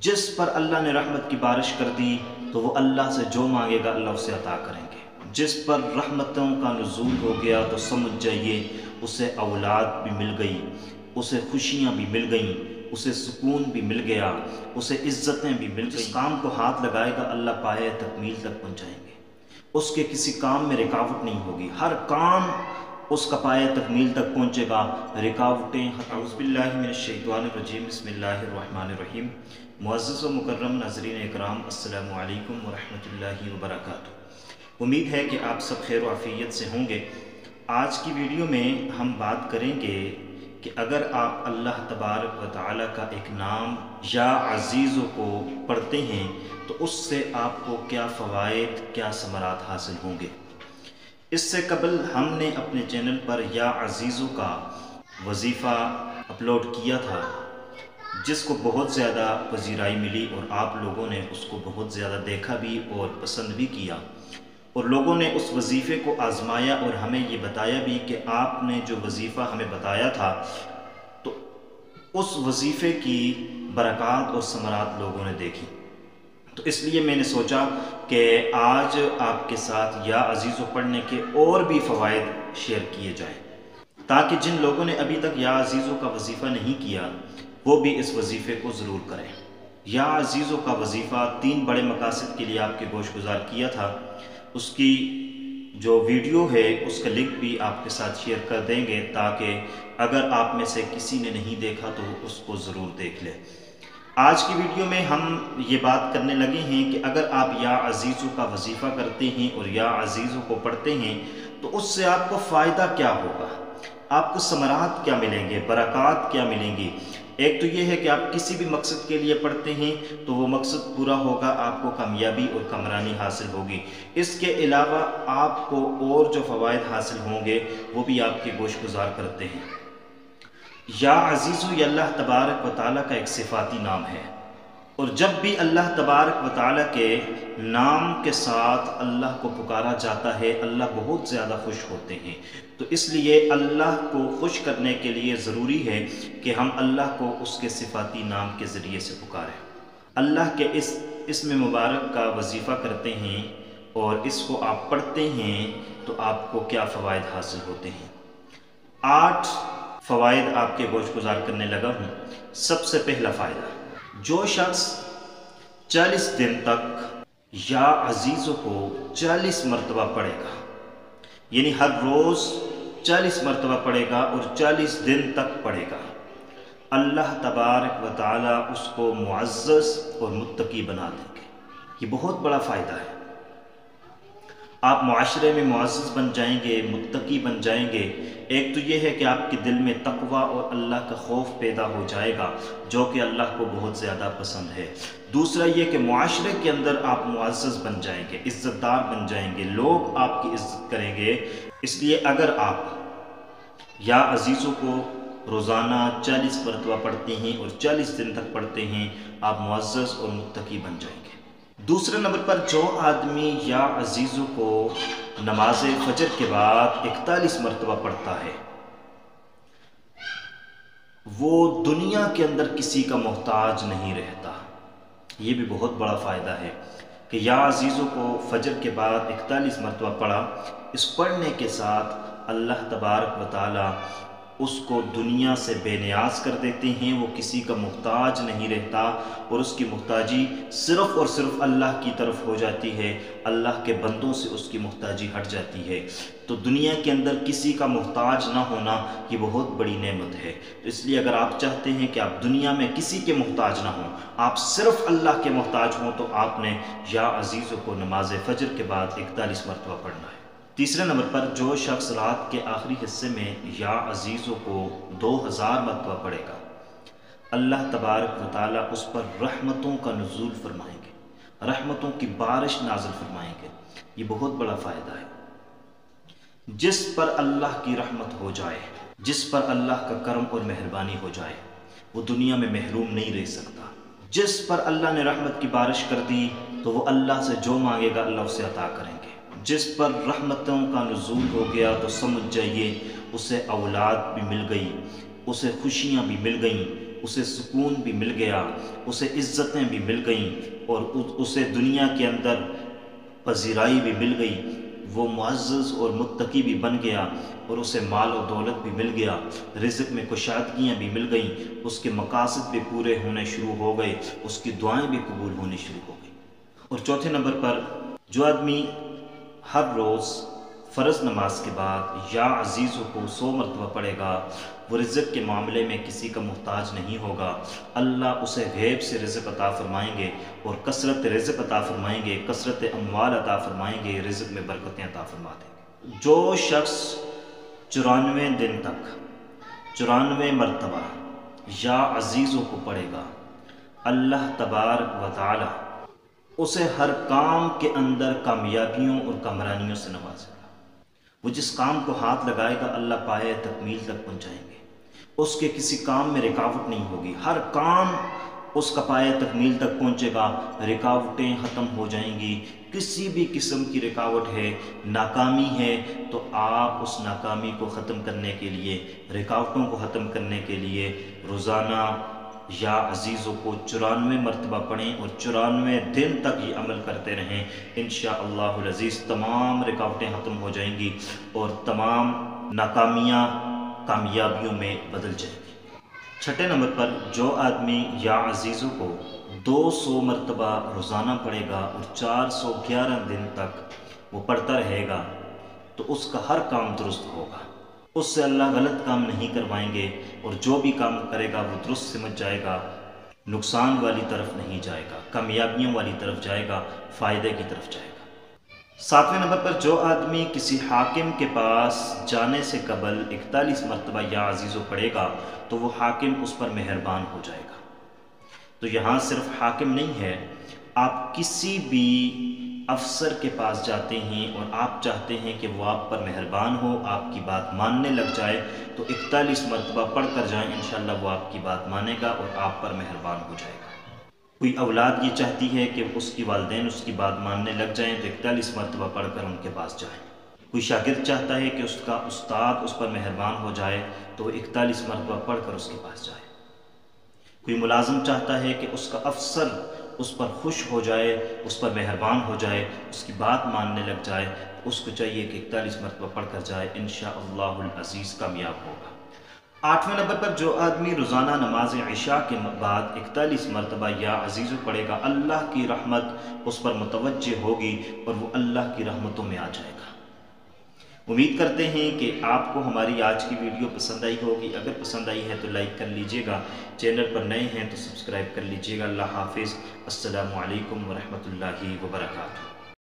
جس پر اللہ نے رحمت کی بارش کر دی تو وہ اللہ سے جو مانگے گا اللہ اسے عطا کریں گے۔ جس پر رحمتوں کا نزول ہو گیا تو سمجھ جائیے اسے اولاد بھی مل گئی، اسے خوشیاں بھی مل گئیں، اسے سکون بھی مل گیا، اسے عزتیں بھی مل گئیں۔ جس کام کو ہاتھ لگائے گا اللہ پائے تکمیل تک پہنچائیں گے، اس کے کسی کام میں رکاوٹ نہیں ہوگی، ہر کام اس کا پائے تکمیل تک پہنچے گا، رکاوٹیں اعوذ باللہ من الشیطان الرجیم بسم اللہ الرحمن الرحیم۔ معزز و مکرم ناظرین اکرام، السلام علیکم ورحمۃ اللہ وبرکاتہ۔ امید ہے کہ آپ سب خیر و عافیت سے ہوں گے۔ آج کی ویڈیو میں ہم بات کریں گے کہ اگر آپ اللہ تبارک و تعالیٰ کا ایک نام یا عزیزوں کو پڑھتے ہیں تو اس سے آپ کو کیا فوائد، کیا ثمرات حاصل ہوں گے۔ اس سے قبل ہم نے اپنے چینل پر یا عزیزوں کا وظیفہ اپلوڈ کیا تھا، جس کو بہت زیادہ پذیرائی ملی اور آپ لوگوں نے اس کو بہت زیادہ دیکھا بھی اور پسند بھی کیا، اور لوگوں نے اس وظیفے کو آزمایا اور ہمیں یہ بتایا بھی کہ آپ نے جو وظیفہ ہمیں بتایا تھا تو اس وظیفے کی برکات اور ثمرات لوگوں نے دیکھی۔ تو اس لیے میں نے سوچا کہ آج آپ کے ساتھ یا عزیزوں پڑھنے کے اور بھی فوائد شیئر کیے جائیں، تاکہ جن لوگوں نے ابھی تک یا عزیزوں کا وظیفہ نہیں کیا وہ بھی اس وظیفے کو ضرور کریں۔ یا عزیزوں کا وظیفہ 3 بڑے مقاصد کے لیے آپ کے گوش گزار کیا تھا۔ اس کی جو ویڈیو ہے اس کا لنک بھی آپ کے ساتھ شیئر کر دیں گے، تاکہ اگر آپ میں سے کسی نے نہیں دیکھا تو اس کو ضرور دیکھ لیں۔ آج کی ویڈیو میں ہم یہ بات کرنے لگے ہیں کہ اگر آپ یا عزیزوں کا وظیفہ کرتے ہیں اور یا عزیزوں کو پڑھتے ہیں تو اس سے آپ کو فائدہ کیا ہوگا، آپ کو ثمرات کیا ملیں گے، برکات کیا ملیں گی۔ ایک تو یہ ہے کہ آپ کسی بھی مقصد کے لیے پڑھتے ہیں تو وہ مقصد پورا ہوگا، آپ کو کامیابی اور کامرانی حاصل ہوگی۔ اس کے علاوہ آپ کو اور جو فوائد حاصل ہوں گے وہ بھی آپ کے گوش گزار کرتے ہیں۔ یا عزیزو یہ اللہ تبارک و تعالیٰ کا ایک صفاتی نام ہے، اور جب بھی اللہ تبارک و تعالیٰ کے نام کے ساتھ اللہ کو پکارا جاتا ہے اللہ بہت زیادہ خوش ہوتے ہیں۔ تو اس لیے اللہ کو خوش کرنے کے لیے ضروری ہے کہ ہم اللہ کو اس کے صفاتی نام کے ذریعے سے پکاریں۔ اللہ کے اس اسم مبارک کا وظیفہ کرتے ہیں اور اس کو آپ پڑھتے ہیں تو آپ کو کیا فوائد حاصل ہوتے ہیں۔ 8 فوائد آپ کے گوش گزار کرنے لگا ہوں۔ سب سے پہلا فائدہ، جو شخص 40 دن تک یا عزیزوں کو 40 مرتبہ پڑھے گا، یعنی ہر روز 40 مرتبہ پڑھے گا اور 40 دن تک پڑھے گا، اللہ تبارک و تعالیٰ اس کو معزز اور متقی بنا دیں گے۔ یہ بہت بڑا فائدہ ہے۔ آپ معاشرے میں معزز بن جائیں گے، متقی بن جائیں گے۔ ایک تو یہ ہے کہ آپ کے دل میں تقوی اور اللہ کا خوف پیدا ہو جائے گا، جو کہ اللہ کو بہت زیادہ پسند ہے۔ دوسرا یہ کہ معاشرے کے اندر آپ معزز بن جائیں گے، عزت دار بن جائیں گے، لوگ آپ کی عزت کریں گے۔ اس لیے اگر آپ یا عزیزوں کو روزانہ 40 مرتبہ پڑھتے ہیں اور 40 دن تک پڑھتے ہیں، آپ معزز اور متقی بن جائیں گے۔ دوسرے نمبر پر، جو آدمی یا عزیزوں کو نماز فجر کے بعد 41 مرتبہ پڑھتا ہے وہ دنیا کے اندر کسی کا محتاج نہیں رہتا۔ یہ بھی بہت بڑا فائدہ ہے کہ یا عزیزوں کو فجر کے بعد 41 مرتبہ پڑھا۔ اس پڑھنے کے ساتھ اللہ تبارک و تعالیٰ اس کو دنیا سے بے نیاز کر دیتے ہیں، وہ کسی کا محتاج نہیں رہتا، اور اس کی محتاجی صرف اور صرف اللہ کی طرف ہو جاتی ہے، اللہ کے بندوں سے اس کی محتاجی ہٹ جاتی ہے۔ تو دنیا کے اندر کسی کا محتاج نہ ہونا یہ بہت بڑی نعمت ہے۔ تو اس لیے اگر آپ چاہتے ہیں کہ آپ دنیا میں کسی کے محتاج نہ ہوں، آپ صرف اللہ کے محتاج ہوں، تو آپ نے یا عزیزوں کو نماز فجر کے بعد 41 مرتبہ پڑھنا ہے۔ تیسرے نمبر پر، جو شخص رات کے آخری حصے میں یا عزیزوں کو 2000 مرتبہ پڑھے گا، اللہ تبارک و تعالیٰ اس پر رحمتوں کا نزول فرمائیں گے، رحمتوں کی بارش نازل فرمائیں گے۔ یہ بہت بڑا فائدہ ہے۔ جس پر اللہ کی رحمت ہو جائے، جس پر اللہ کا کرم اور مہربانی ہو جائے، وہ دنیا میں محروم نہیں رہ سکتا۔ جس پر اللہ نے رحمت کی بارش کر دی تو وہ اللہ سے جو مانگے گا اللہ اسے عطا کریں گے۔ جس پر رحمتوں کا نزول ہو گیا تو سمجھ جائیے اسے اولاد بھی مل گئی، اسے خوشیاں بھی مل گئیں، اسے سکون بھی مل گیا، اسے عزتیں بھی مل گئیں اور اسے دنیا کے اندر پذیرائی بھی مل گئی، وہ معزز اور متقی بھی بن گیا اور اسے مال و دولت بھی مل گیا، رزق میں کشادگیاں بھی مل گئیں، اس کے مقاصد بھی پورے ہونے شروع ہو گئے، اس کی دعائیں بھی قبول ہونے شروع ہو گئی۔ اور چوتھے نمبر پر جو آدمی ہر روز فرض نماز کے بعد یا عزیزوں کو 100 مرتبہ پڑھے گا، وہ رزق کے معاملے میں کسی کا محتاج نہیں ہوگا، اللہ اسے غیب سے رزق عطا فرمائیں گے اور کثرت رزق عطا فرمائیں گے، کثرت اموال عطا فرمائیں گے، رزق میں برکتیں عطا فرما دیں گے۔ جو شخص 94 دن تک 94 مرتبہ یا عزیزوں کو پڑھے گا، اللہ تبارک و تعالی اسے ہر کام کے اندر کامیابیوں اور کامرانیوں سے نوازے گا۔ وہ جس کام کو ہاتھ لگائے گا اللہ پائے تکمیل تک پہنچائیں گے، اس کے کسی کام میں رکاوٹ نہیں ہوگی، ہر کام اس کا پائے تکمیل تک پہنچے گا، رکاوٹیں ختم ہو جائیں گی۔ کسی بھی قسم کی رکاوٹ ہے، ناکامی ہے، تو آپ اس ناکامی کو ختم کرنے کے لیے، رکاوٹوں کو ختم کرنے کے لیے روزانہ یا عزیزوں کو 94 مرتبہ پڑھیں اور 94 دن تک یہ عمل کرتے رہیں، انشاءاللہ العزیز تمام رکاوٹیں ختم ہو جائیں گی اور تمام ناکامیاں کامیابیوں میں بدل جائیں گی۔ چھٹے نمبر پر جو آدمی یا عزیزوں کو 200 مرتبہ روزانہ پڑھے گا اور 411 دن تک وہ پڑھتا رہے گا تو اس کا ہر کام درست ہوگا، اس سے اللہ غلط کام نہیں کروائیں گے اور جو بھی کام کرے گا وہ درست سمجھ جائے گا، نقصان والی طرف نہیں جائے گا، کامیابیوں والی طرف جائے گا، فائدے کی طرف جائے گا۔ 7ویں نمبر پر جو آدمی کسی حاکم کے پاس جانے سے قبل 41 مرتبہ یا عزیزوں پڑھے گا تو وہ حاکم اس پر مہربان ہو جائے گا۔ تو یہاں صرف حاکم نہیں ہے، آپ کسی بھی افسر کے پاس جاتے ہیں اور آپ چاہتے ہیں کہ وہ آپ پر مہربان ہو، آپ کی بات ماننے لگ جائے، تو 41 مرتبہ پڑھ کر جائیں، انشاءاللہ وہ آپ کی بات مانے گا اور آپ پر مہربان ہو جائے گا۔ کوئی اولاد یہ چاہتی ہے کہ اس کی والدین اس کی بات ماننے لگ جائیں تو 41 مرتبہ پڑھ کر ان کے پاس جائیں۔ کوئی شاگرد چاہتا ہے کہ اس کا استاد اس پر مہربان ہو جائے تو وہ 41 مرتبہ پڑھ کر اس کے پاس جائے۔ کوئی ملازم چاہتا ہے کہ اس کا افسر اس پر خوش ہو جائے، اس پر مہربان ہو جائے، اس کی بات ماننے لگ جائے، اس کو چاہیے کہ 41 مرتبہ پڑھ کر جائے، انشاءاللہ العزیز کامیاب ہوگا۔ 8ویں نمبر پر جو آدمی روزانہ نماز عشاء کے بعد 41 مرتبہ یا عزیزوں پڑھے گا، اللہ کی رحمت اس پر متوجہ ہوگی اور وہ اللہ کی رحمتوں میں آ جائے گا۔ امید کرتے ہیں کہ آپ کو ہماری آج کی ویڈیو پسند آئی ہوگی، اگر پسند آئی ہے تو لائک کر لیجئے گا، چینل پر نئے ہیں تو سبسکرائب کر لیجئے گا۔ اللہ حافظ، السلام علیکم ورحمۃ اللہ وبرکاتہ۔